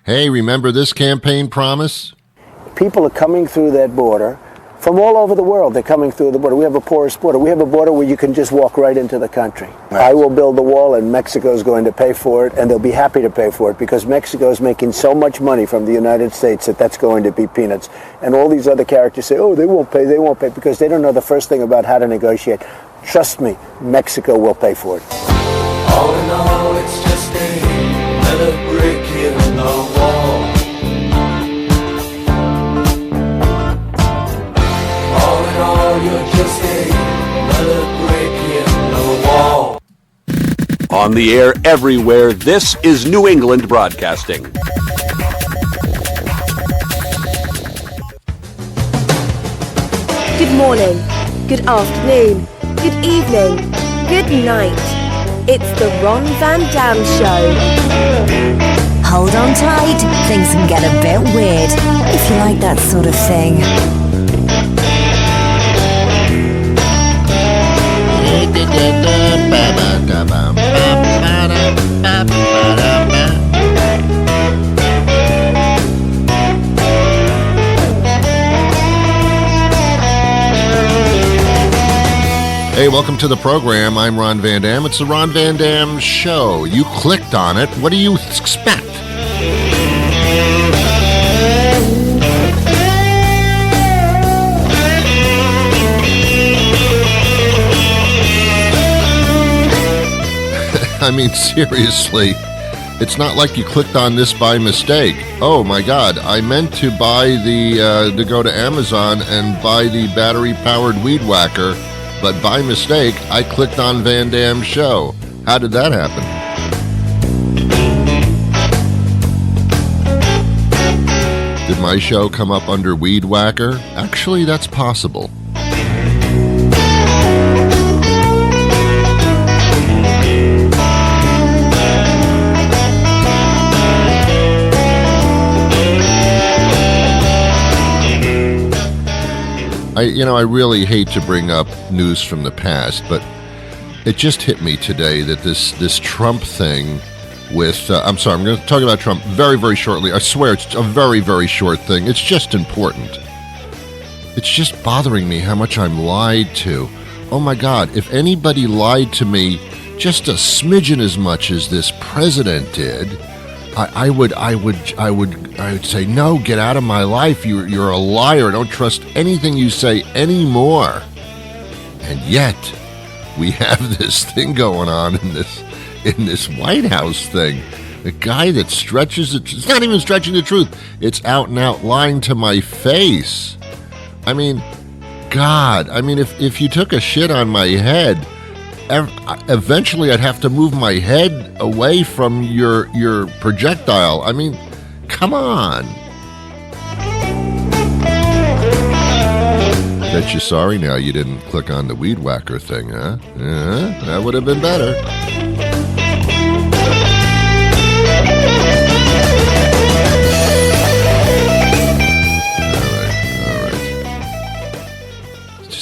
Hey, remember this campaign promise? People are coming through that border from all over the world. They're coming through the border. We have a porous border. We have a border where you can just walk right into the country. Right. I will build the wall, and Mexico's going to pay for it, and they'll be happy to pay for it because Mexico is making so much money from the United States that that's going to be peanuts. And all these other characters say, oh, they won't pay, because they don't know the first thing about how to negotiate. Trust me, Mexico will pay for it. All in all, it's just another brick in the wall. All in all, you're just another brick in the wall. On the air everywhere, this is New England Broadcasting. Good morning, good afternoon, good evening, good night. It's the Ron Van Dam Show. Hold on tight, things can get a bit weird, if you like that sort of thing. Hey, welcome to the program. I'm Ron Van Dam. It's the Ron Van Dam Show. You clicked on it. What do you expect? I mean, seriously, it's not like you clicked on this by mistake. Oh my God, I meant to buy to go to Amazon and buy the battery-powered weed whacker, but by mistake, I clicked on Van Dam Show. How did that happen? Did my show come up under weed whacker? Actually, that's possible. I really hate to bring up news from the past, but it just hit me today that this Trump thing with, I'm going to talk about Trump very, very shortly. I swear it's a very, very short thing. It's just important. It's just bothering me how much I'm lied to. Oh my God, if anybody lied to me just a smidgen as much as this president did, I would say, no, get out of my life. You're a liar. Don't trust anything you say anymore. And yet, we have this thing going on in this White House thing. The guy that stretches it, it's not even stretching the truth. It's out and out lying to my face. I mean, God, if you took a shit on my head, eventually I'd have to move my head away from your projectile. I mean, come on. Bet you're sorry now you didn't click on the weed whacker thing, huh? Yeah, that would have been better.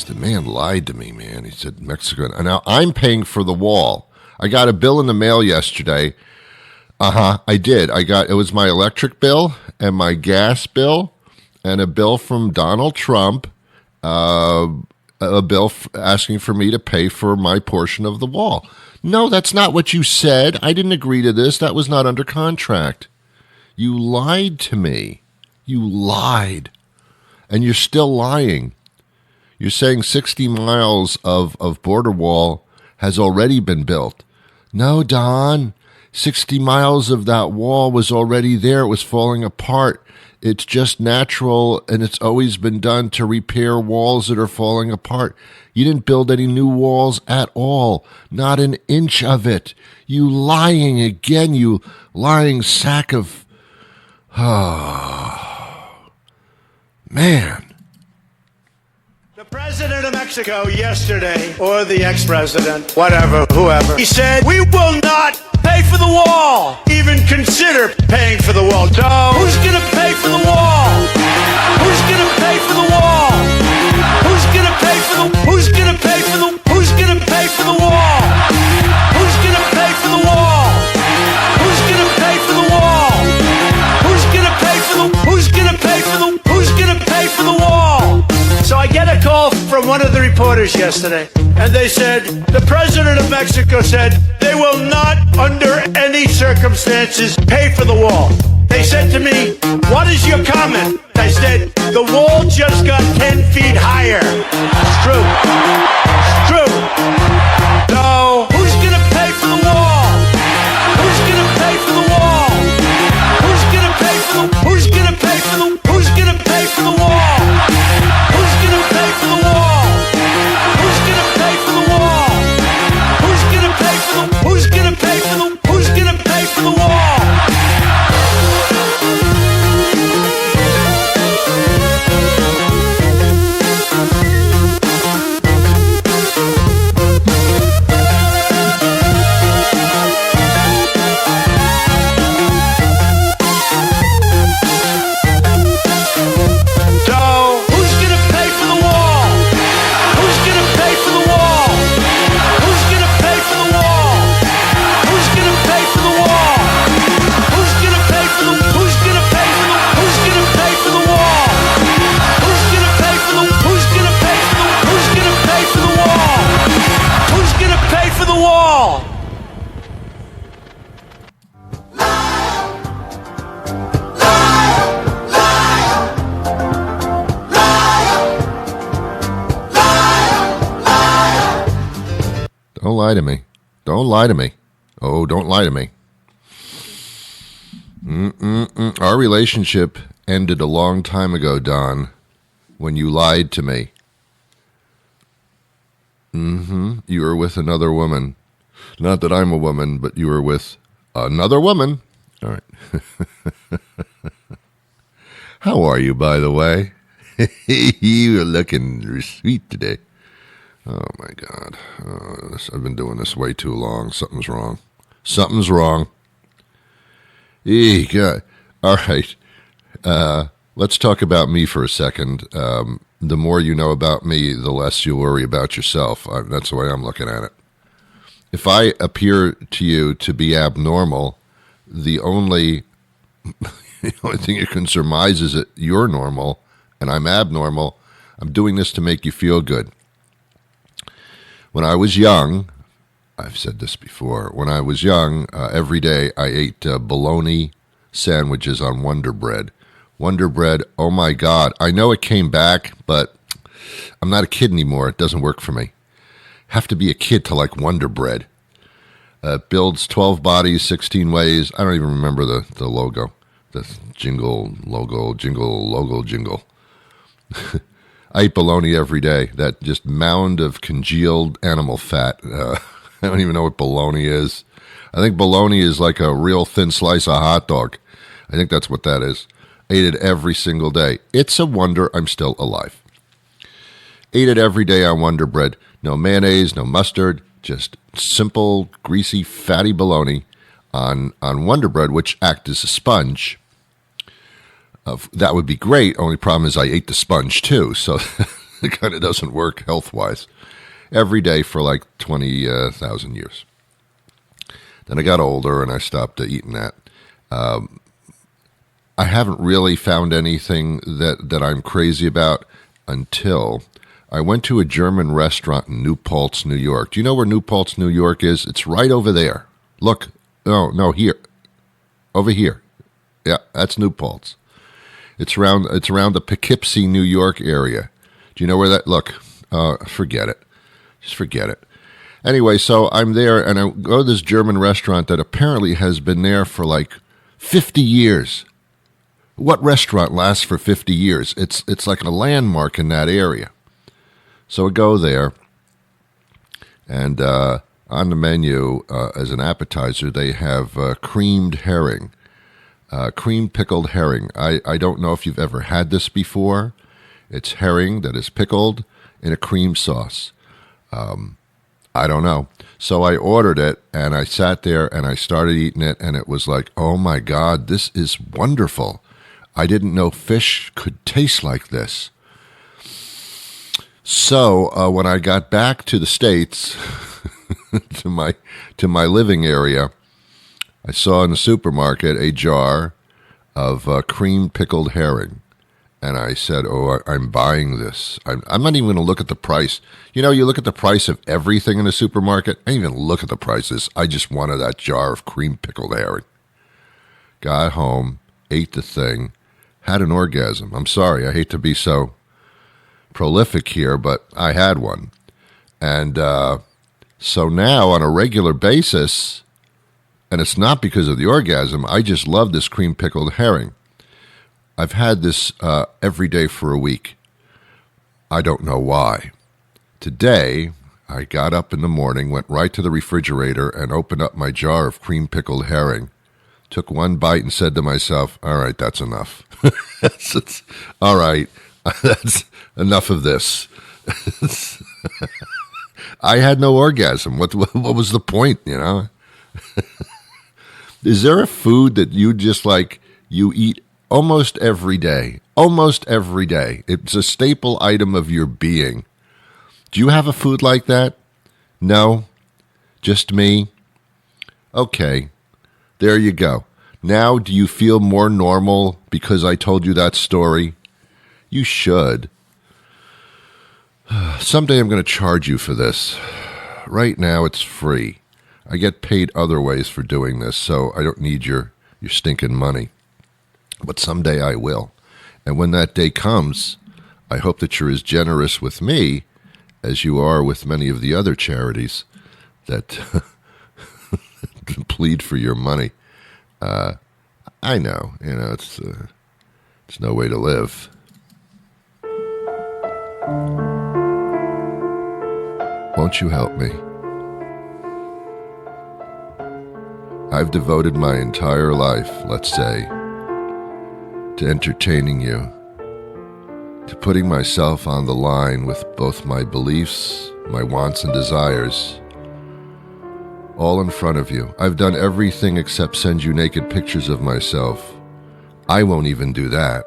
The man lied to me, man. He said Mexico. And now I'm paying for the wall. I got a bill in the mail yesterday. I did. It was my electric bill and my gas bill and a bill from Donald Trump, a bill asking for me to pay for my portion of the wall. No, that's not what you said. I didn't agree to this. That was not under contract. You lied to me. You lied. And you're still lying. You're saying 60 miles of border wall has already been built. No, Don. 60 miles of that wall was already there. It was falling apart. It's just natural, and it's always been done to repair walls that are falling apart. You didn't build any new walls at all. Not an inch of it. You lying again, you lying sack of... Oh, man. The president of Mexico yesterday, or the ex-president, whatever, whoever, he said, we will not pay for the wall, even consider paying for the wall. So, who's gonna pay for the wall? Who's gonna pay for the wall? Who's gonna pay for the, who's gonna pay for the, who's gonna pay for the wall? Who's gonna pay for the wall? Who's gonna pay for the wall? Who's one of the reporters yesterday, and they said, the president of Mexico said they will not, under any circumstances, pay for the wall. They said to me, what is your comment? I said, the wall just got 10 feet higher. It's true. It's true. So, who's going to pay for the wall? Who's going to pay for the wall? Who's going to pay for the Who's going to pay for the Who's going to pay for the wall? Who's going to pay for the wall? Who's going to pay for the wall? Who's going to pay for the Who's going to pay for the Who's going to pay for the wall? Don't lie to me. Don't lie to me. Oh, don't lie to me. Our relationship ended a long time ago, Don, when you lied to me. You were with another woman. Not that I'm a woman, but you were with another woman. All right. How are you, by the way? You are looking sweet today. Oh, my God. I've been doing this way too long. Something's wrong. Something's wrong. God. All right. Let's talk about me for a second. The more you know about me, the less you worry about yourself. That's the way I'm looking at it. If I appear to you to be abnormal, the only thing you can surmise is that you're normal and I'm abnormal. I'm doing this to make you feel good. When I was young, I've said this before, when I was young, every day I ate bologna sandwiches on Wonder Bread. Wonder Bread, oh my God. I know it came back, but I'm not a kid anymore. It doesn't work for me. Have to be a kid to like Wonder Bread. Builds 12 bodies, 16 ways. I don't even remember the logo. The jingle. I eat bologna every day. That just mound of congealed animal fat. I don't even know what bologna is. I think bologna is like a real thin slice of hot dog. I think that's what that is. Ate it every single day. It's a wonder I'm still alive. Ate it every day on Wonder Bread. No mayonnaise, no mustard, just simple, greasy, fatty bologna on Wonder Bread, which act as a sponge. That would be great. Only problem is I ate the sponge too, so it kind of doesn't work health-wise. Every day for like 20,000 years. Then I got older and I stopped eating that. I haven't really found anything that I'm crazy about until I went to a German restaurant in New Paltz, New York. Do you know where New Paltz, New York is? It's right over there. Look. No, here. Over here. Yeah, that's New Paltz. It's around the Poughkeepsie, New York area. Do you know where that? Look, forget it. Just forget it. Anyway, so I'm there, and I go to this German restaurant that apparently has been there for like 50 years. What restaurant lasts for 50 years? It's like a landmark in that area. So I go there, and on the menu, as an appetizer, they have creamed herring. Cream pickled herring. I don't know if you've ever had this before. It's herring that is pickled in a cream sauce. I don't know. So I ordered it, and I sat there, and I started eating it, and it was like, oh my God, this is wonderful. I didn't know fish could taste like this. So when I got back to the States, to my living area, I saw in the supermarket a jar of cream pickled herring, And I said, I'm buying this. I'm not even going to look at the price. You know, you look at the price of everything in a supermarket. I didn't even look at the prices. I just wanted that jar of cream pickled herring. Got home, ate the thing, had an orgasm. I'm sorry, I hate to be so prolific here, but I had one. And so now on a regular basis, and it's not because of the orgasm, I just love this cream pickled herring. I've had this every day for a week. I don't know why. Today, I got up in the morning, went right to the refrigerator, and opened up my jar of cream pickled herring. Took one bite and said to myself, all right, that's enough. All right, that's enough of this. I had no orgasm. What was the point, you know? Is there a food that you just like, you eat almost every day? Almost every day. It's a staple item of your being. Do you have a food like that? No? Just me? Okay. There you go. Now, do you feel more normal because I told you that story? You should. Someday I'm going to charge you for this. Right now, it's free. I get paid other ways for doing this, so I don't need your stinking money. But someday I will. And when that day comes, I hope that you're as generous with me as you are with many of the other charities that plead for your money. I know, it's no way to live. Won't you help me? I've devoted my entire life, let's say, to entertaining you, to putting myself on the line with both my beliefs, my wants and desires, all in front of you. I've done everything except send you naked pictures of myself. I won't even do that.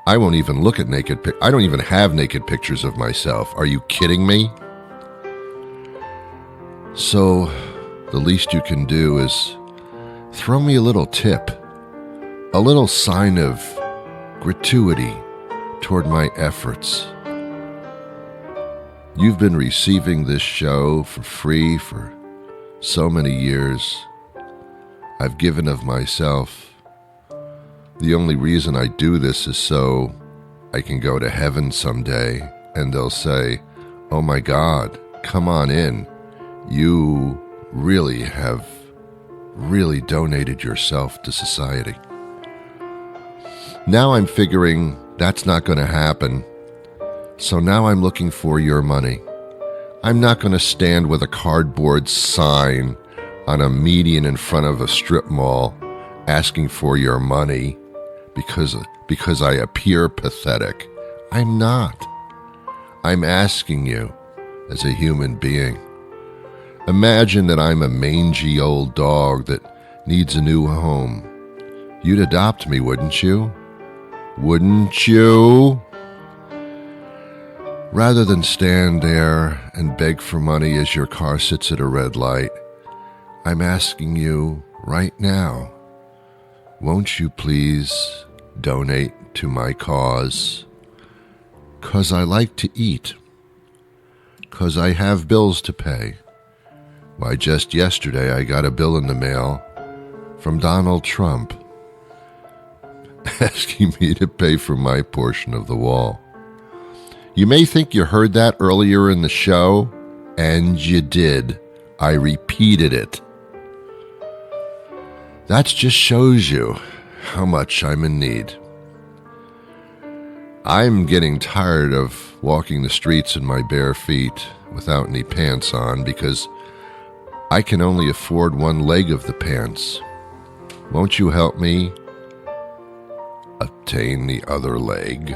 I won't even look at naked pictures. I don't even have naked pictures of myself. Are you kidding me? So, the least you can do is throw me a little tip, a little sign of gratuity toward my efforts. You've been receiving this show for free for so many years. I've given of myself. The only reason I do this is so I can go to heaven someday and they'll say, oh my God, come on in. You really have donated yourself to society. Now I'm figuring that's not going to happen. So now I'm looking for your money. I'm not going to stand with a cardboard sign on a median in front of a strip mall asking for your money because I appear pathetic. I'm not. I'm asking you as a human being. Imagine that I'm a mangy old dog that needs a new home. You'd adopt me, wouldn't you? Wouldn't you? Rather than stand there and beg for money as your car sits at a red light, I'm asking you right now, won't you please donate to my cause? 'Cause I like to eat. 'Cause I have bills to pay. Why, just yesterday I got a bill in the mail from Donald Trump asking me to pay for my portion of the wall. You may think you heard that earlier in the show, and you did. I repeated it. That just shows you how much I'm in need. I'm getting tired of walking the streets in my bare feet without any pants on because I can only afford one leg of the pants. Won't you help me obtain the other leg?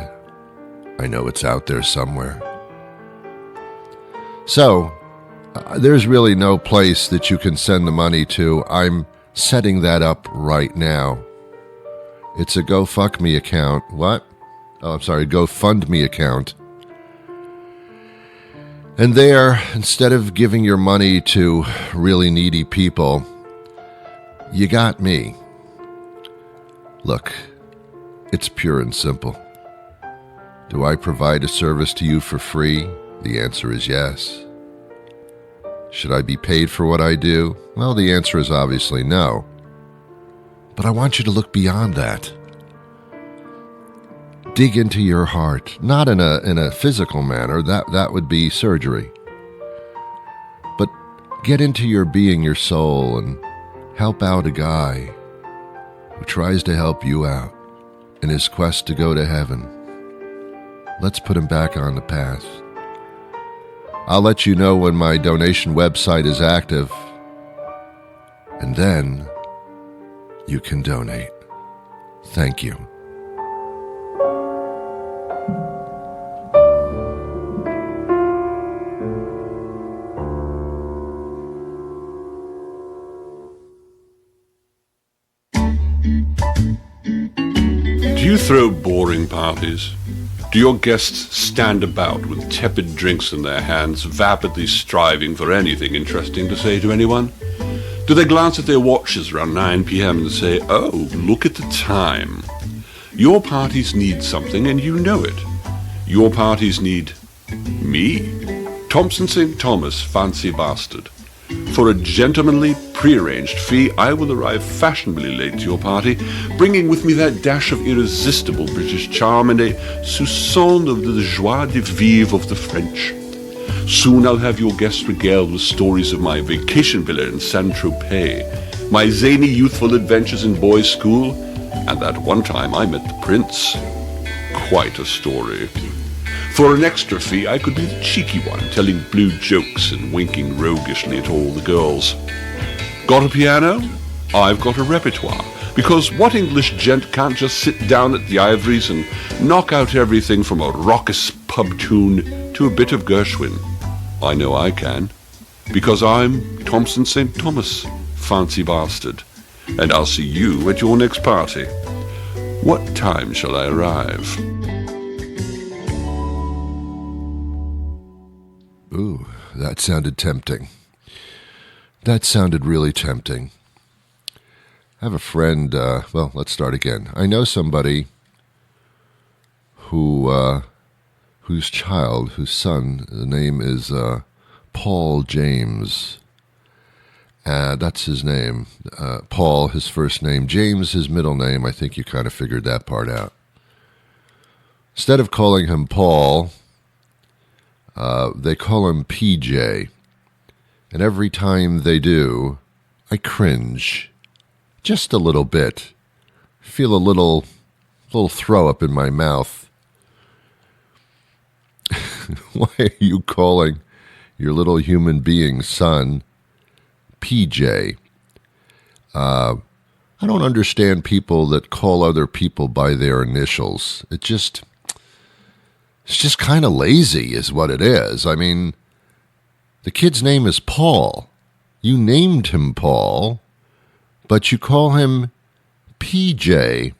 I know it's out there somewhere. So, there's really no place that you can send the money to. I'm setting that up right now. It's a GoFuckMe account. What? Oh, I'm sorry, GoFundMe account. And there, instead of giving your money to really needy people, you got me. Look, it's pure and simple. Do I provide a service to you for free? The answer is yes. Should I be paid for what I do? Well, the answer is obviously no. But I want you to look beyond that. Dig into your heart, not in a physical manner, that would be surgery. But get into your being, your soul, and help out a guy who tries to help you out in his quest to go to heaven. Let's put him back on the path. I'll let you know when my donation website is active, and then you can donate. Thank you. Do you throw boring parties? Do your guests stand about with tepid drinks in their hands, vapidly striving for anything interesting to say to anyone? Do they glance at their watches around 9 p.m. and say, "Oh, look at the time"? Your parties need something, and you know it. Your parties need me, Thompson St. Thomas, fancy bastard. For a gentlemanly, prearranged fee, I will arrive fashionably late to your party, bringing with me that dash of irresistible British charm and a soupçon of the joie de vivre of the French. Soon I'll have your guests regaled with stories of my vacation villa in Saint-Tropez, my zany youthful adventures in boys' school, and that one time I met the prince. Quite a story. For an extra fee, I could be the cheeky one, telling blue jokes and winking roguishly at all the girls. Got a piano? I've got a repertoire, because what English gent can't just sit down at the Ivories and knock out everything from a raucous pub tune to a bit of Gershwin? I know I can, because I'm Thompson St. Thomas, fancy bastard, and I'll see you at your next party. What time shall I arrive? Ooh, that sounded tempting. That sounded really tempting. I have a friend, well, let's start again. I know somebody whose son, the name is Paul James. That's his name. Paul, his first name. James, his middle name. I think you kind of figured that part out. Instead of calling him Paul, they call him PJ. And every time they do, I cringe. Just a little bit. Feel a little throw up in my mouth. Why are you calling your little human being son PJ? I don't understand people that call other people by their initials. It's just kind of lazy is what it is. I mean, the kid's name is Paul. You named him Paul, but you call him PJ.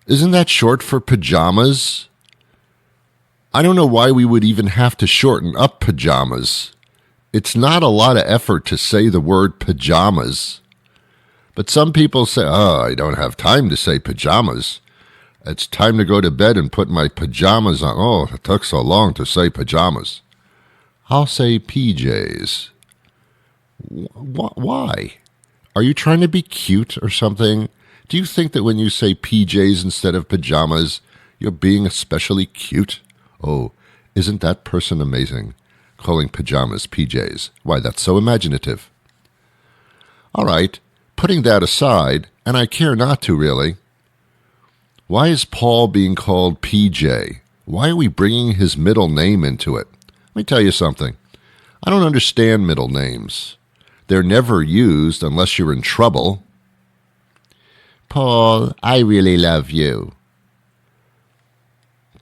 Isn't that short for pajamas? I don't know why we would even have to shorten up pajamas. It's not a lot of effort to say the word pajamas. But some people say, "Oh, I don't have time to say pajamas. It's time to go to bed and put my pajamas on. Oh, it took so long to say pajamas." I'll say PJs. Why? Are you trying to be cute or something? Do you think that when you say PJs instead of pajamas, you're being especially cute? Oh, isn't that person amazing? Calling pajamas PJs. Why, that's so imaginative. All right, putting that aside, and I care not to really, why is Paul being called PJ? Why are we bringing his middle name into it? Let me tell you something. I don't understand middle names. They're never used unless you're in trouble. Paul, I really love you.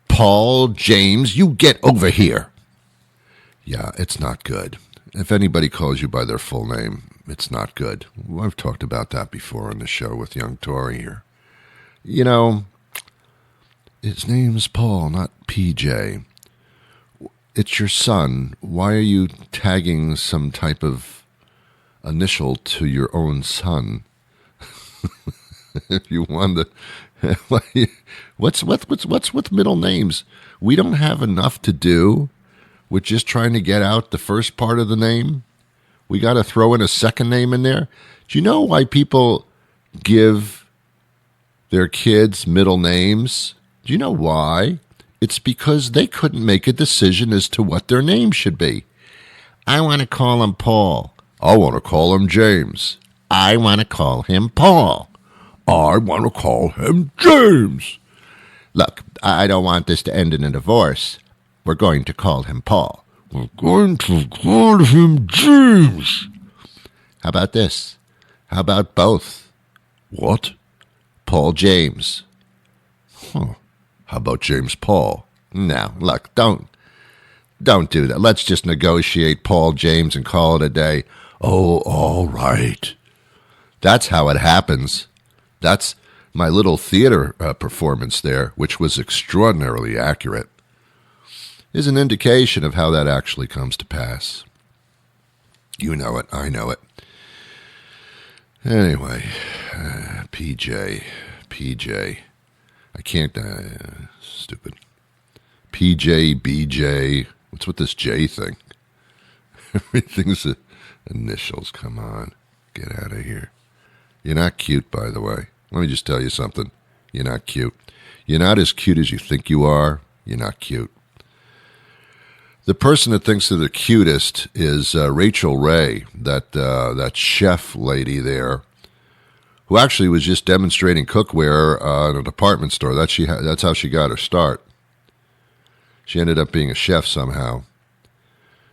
Paul, James, you get over here. Yeah, it's not good. If anybody calls you by their full name, it's not good. I've talked about that before on the show with young Tori here. You know, his name's Paul, not PJ. It's your son. Why are you tagging some type of initial to your own son? If you want to, what's with middle names? We don't have enough to do with just trying to get out the first part of the name. We got to throw in a second name in there. Do you know why people give their kids middle names? Do you know why? It's because they couldn't make a decision as to what their name should be. I want to call him Paul. I want to call him James. I want to call him Paul. I want to call him James. Look, I don't want this to end in a divorce. We're going to call him Paul. We're going to call him James. How about this? How about both? What? Paul James. Huh. How about James Paul? No, look, don't do that. Let's just negotiate Paul James and call it a day. Oh, all right. That's how it happens. That's my little theater performance there, which was extraordinarily accurate, is an indication of how that actually comes to pass. You know it. I know it. Anyway, PJ. I can't, stupid. PJ, BJ. What's with this J thing? Everything's initials. Come on. Get out of here. You're not cute, by the way. Let me just tell you something. You're not cute. You're not as cute as you think you are. You're not cute. The person that thinks they're the cutest is Rachel Ray, that chef lady there, who actually was just demonstrating cookware in a department store. That's how she got her start. She ended up being a chef somehow.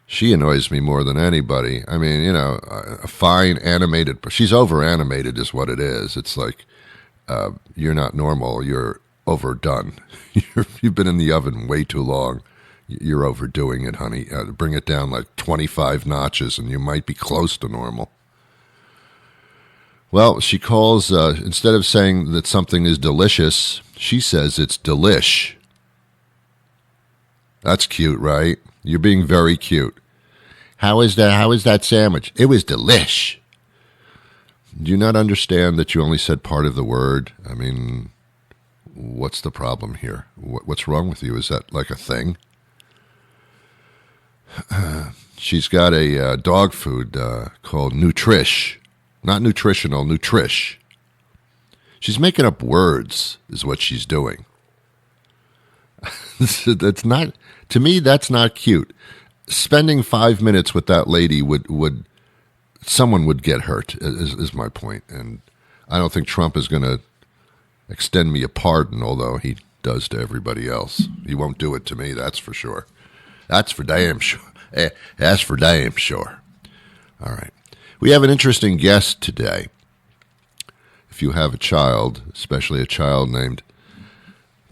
She annoys me more than anybody. I mean, you know, a fine animated. She's over animated, is what it is. It's like you're not normal. You're overdone. You've been in the oven way too long. You're overdoing it, honey. Bring it down like 25 notches, and you might be close to normal. Well, she calls, instead of saying that something is delicious, she says it's delish. That's cute, right? You're being very cute. How is that sandwich? It was delish. Do you not understand that you only said part of the word? I mean, what's the problem here? What's wrong with you? Is that like a thing? She's got a dog food called Nutrish. Not nutritional, Nutrish. She's making up words, is what she's doing. That's not, to me, that's not cute. Spending 5 minutes with that lady would someone would get hurt, is my point. And I don't think Trump is going to extend me a pardon, although he does to everybody else. He won't do it to me, that's for sure. That's for damn sure. That's for damn sure. All right. We have an interesting guest today. If you have a child, especially a child named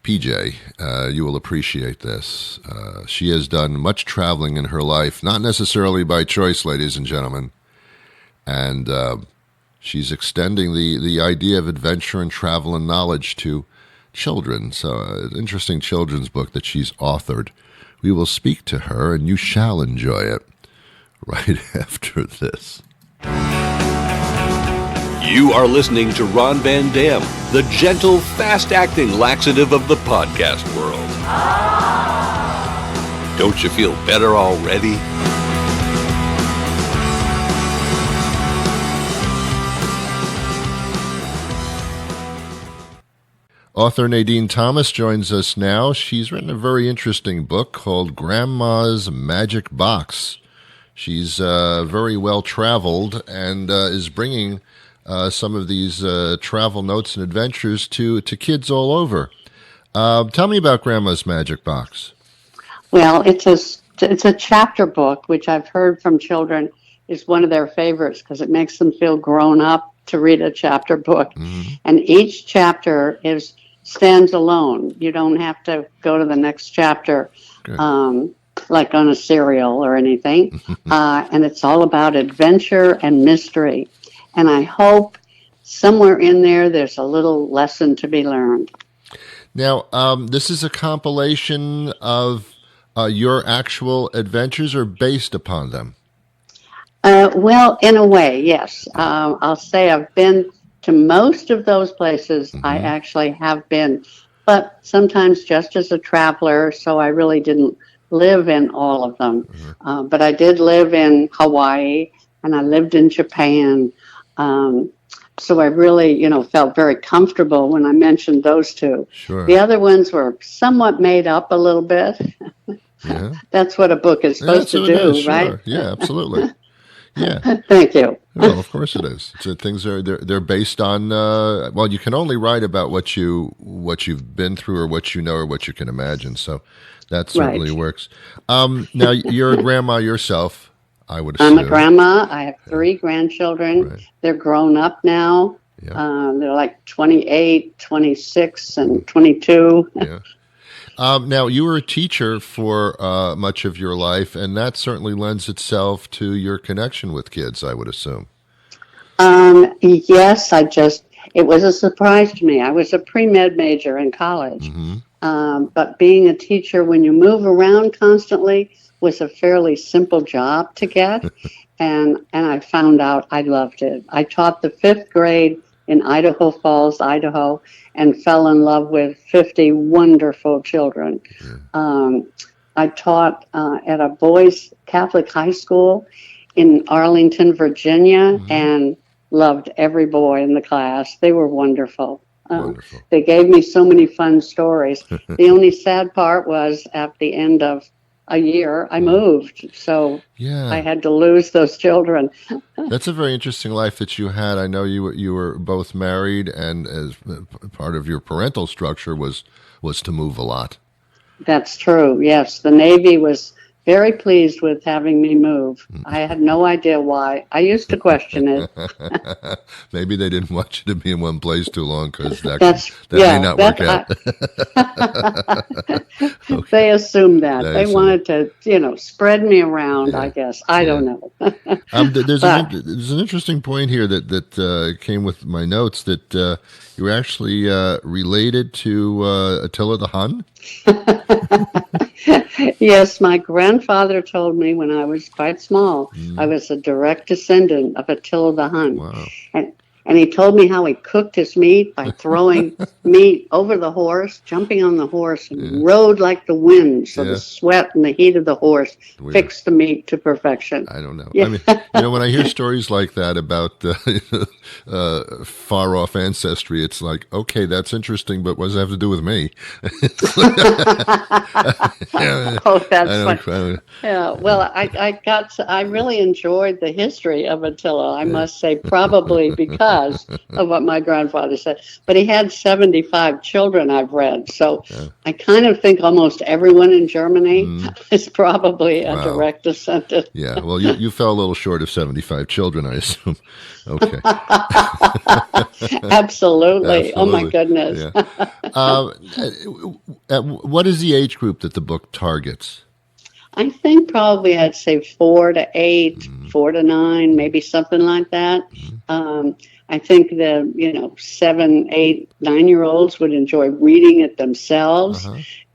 PJ, you will appreciate this. She has done much traveling in her life, not necessarily by choice, ladies and gentlemen. And she's extending the idea of adventure and travel and knowledge to children. So an interesting children's book that she's authored. We will speak to her, and you shall enjoy it right after this. You are listening to Ron Van Dam, the gentle, fast-acting laxative of the podcast world. Don't you feel better already? Author Nadine Thomas joins us now. She's written a very interesting book called Grandma's Magic Box. She's very well traveled and is bringing some of these travel notes and adventures to kids all over. Tell me about Grandma's Magic Box. Well, it's a chapter book, which I've heard from children is one of their favorites because it makes them feel grown up to read a chapter book. Mm-hmm. And each chapter stands alone. You don't have to go to the next chapter. Like on a serial or anything. And it's all about adventure and mystery. And I hope somewhere in there's a little lesson to be learned. Now, this is a compilation of your actual adventures or based upon them? Well, in a way, yes. I'll say I've been to most of those places I actually have been, but sometimes just as a traveler, so I really didn't live in all of them. But I did live in Hawaii, and I lived in Japan. So I really, felt very comfortable when I mentioned those two. Sure. The other ones were somewhat made up a little bit. Yeah. That's what a book is supposed to do, sure. right? Yeah, absolutely. Yeah. Thank you. Well, of course it is. So things they're based on. Well, you can only write about what you've been through, or what you know, or what you can imagine. So that certainly works. Now you're a grandma yourself, I would assume. I'm a grandma. I have 3 grandchildren. Right. They're grown up now. Yeah. They're like 28, 26, and 22. Yeah. Now, you were a teacher for much of your life, and that certainly lends itself to your connection with kids, I would assume. Yes, it was a surprise to me. I was a pre-med major in college, but being a teacher, when you move around constantly, was a fairly simple job to get, and I found out I loved it. I taught the 5th grade in Idaho Falls, Idaho, and fell in love with 50 wonderful children. I taught at a boys' Catholic high school in Arlington, Virginia, and loved every boy in the class. They were wonderful. They gave me so many fun stories. The only sad part was at the end of a year, I moved, so I had to lose those children. That's a very interesting life that you had. I know you were both married, and as part of your parental structure was to move a lot. That's true, yes. The Navy was very pleased with having me move. I had no idea why. I used to question it. Maybe they didn't want you to be in one place too long, because that may not work out. Okay. They assumed that. They wanted to, spread me around, I guess. I don't know. There's an interesting point here that came with my notes, that you were actually related to Attila the Hun? Yes, my grandfather told me when I was quite small, I was a direct descendant of Attila the Hun. Wow. And he told me how he cooked his meat by throwing meat over the horse, jumping on the horse, and rode like the wind. So the sweat and the heat of the horse fixed the meat to perfection. I don't know. I mean, when I hear stories like that about far off ancestry, it's like, okay, that's interesting, but what does that have to do with me? Oh, that's funny. Yeah. Well, I really enjoyed the history of Attila, I must say, probably because of what my grandfather said. But he had 75 children, I've read. So I kind of think almost everyone in Germany is probably a direct descendant. Yeah, well, you fell a little short of 75 children, I assume. Okay. Absolutely. Oh, my goodness. Yeah. What is the age group that the book targets? I think probably I'd say 4 to 8, 4 to 9, maybe something like that. I think the 7, 8, 9-year-olds would enjoy reading it themselves,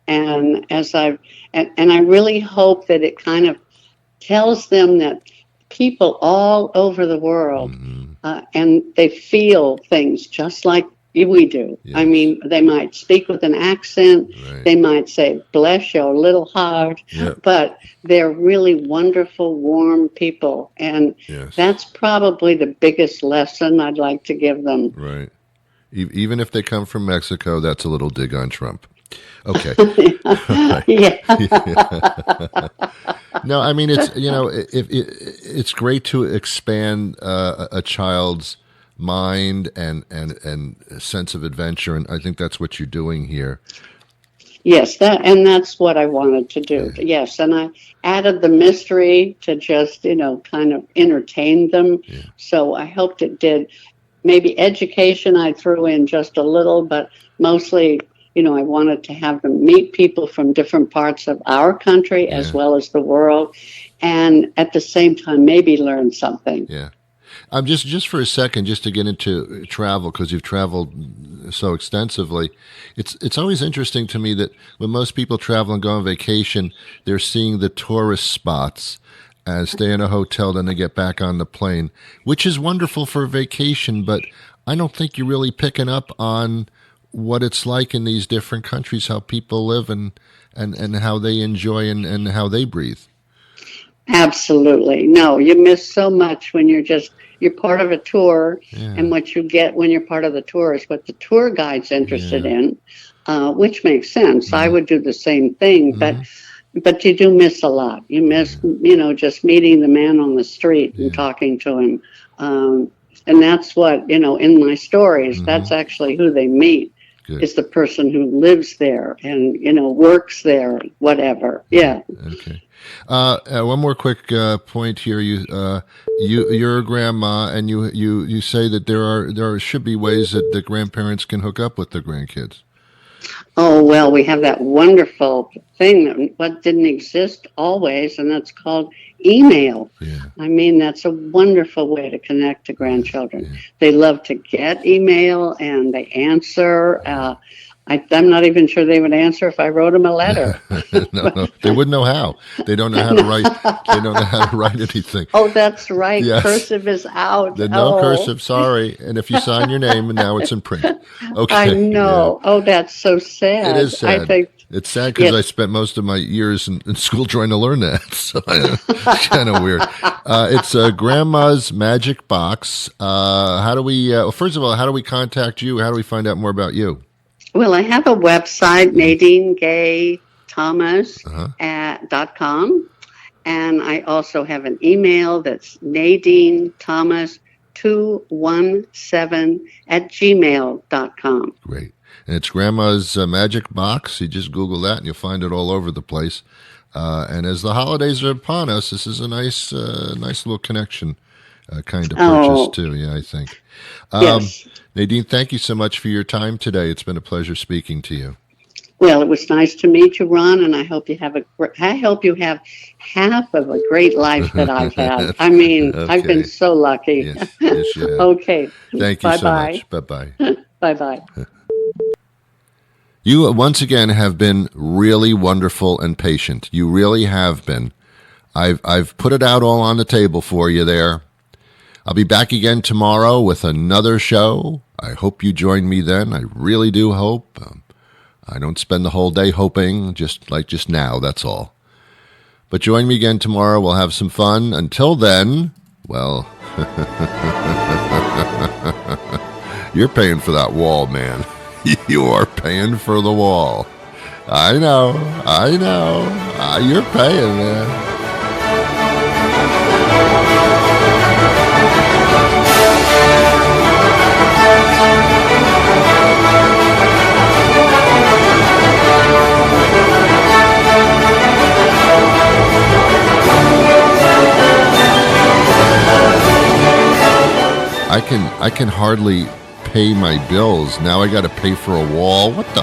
and I really hope that it kind of tells them that people all over the world and they feel things just like we do. Yes. I mean, they might speak with an accent. Right. They might say, bless your little heart. Yep. But they're really wonderful, warm people. And that's probably the biggest lesson I'd like to give them. Right. Even if they come from Mexico, that's a little dig on Trump. Okay. Yeah. No, I mean, it's, it's great to expand a child's mind and sense of adventure, and I think that's what you're doing here. Yes, that's what I wanted to do. Yes, and I added the mystery to just kind of entertain them. So I hoped it did. Maybe education I threw in just a little, but mostly I wanted to have them meet people from different parts of our country as well as the world, and at the same time maybe learn something. Yeah. Just for a second, just to get into travel, because you've traveled so extensively, it's always interesting to me that when most people travel and go on vacation, they're seeing the tourist spots and stay in a hotel, then they get back on the plane, which is wonderful for a vacation. But I don't think you're really picking up on what it's like in these different countries, how people live and how they enjoy and how they breathe. Absolutely. No, you miss so much when you're part of a tour, and what you get when you're part of the tour is what the tour guide's interested in, which makes sense. I would do the same thing, but you do miss a lot. You miss, just meeting the man on the street and talking to him. And that's what, in my stories, that's actually who they meet. Good. Is the person who lives there and, works there, whatever. Yeah. Okay. One more quick point here. You're a grandma, and you say that there should be ways that the grandparents can hook up with the grandkids. Oh, well, we have that wonderful thing that didn't exist always, and that's called email. Yeah. I mean, that's a wonderful way to connect to grandchildren. Yeah. They love to get email, and they answer. I'm not even sure they would answer if I wrote them a letter. No, they wouldn't know how. They don't know how to write. They don't know how to write anything. Oh, that's right. Yes. Cursive is out. No cursive. Sorry. And if you sign your name, and now it's in print. Okay. I know. Yeah. Oh, that's so sad. It is sad. I think it's sad because I spent most of my years in school trying to learn that. So it's kind of weird. It's Grandma's Magic Box. How do we? First of all, how do we contact you? How do we find out more about you? Well, I have a website, NadineGayThomas.com, and I also have an email that's NadineThomas217@gmail.com. Great. And it's Grandma's Magic Box. You just Google that, and you'll find it all over the place. And as the holidays are upon us, this is a nice little connection kind of purchase, too, I think. Yes. Nadine, thank you so much for your time today. It's been a pleasure speaking to you. Well, it was nice to meet you, Ron, and I hope you have half of a great life that I've had. I mean, okay. I've been so lucky. Yes, you have. Okay. Thank you so much. Bye-bye. Bye-bye. You, once again, have been really wonderful and patient. You really have been. I've put it out all on the table for you there. I'll be back again tomorrow with another show. I hope you join me then. I really do hope. I don't spend the whole day hoping, just now, that's all. But join me again tomorrow. We'll have some fun. Until then, well, you're paying for that wall, man. You are paying for the wall. I know. You're paying, man. I can hardly pay my bills. Now I got to pay for a wall. What the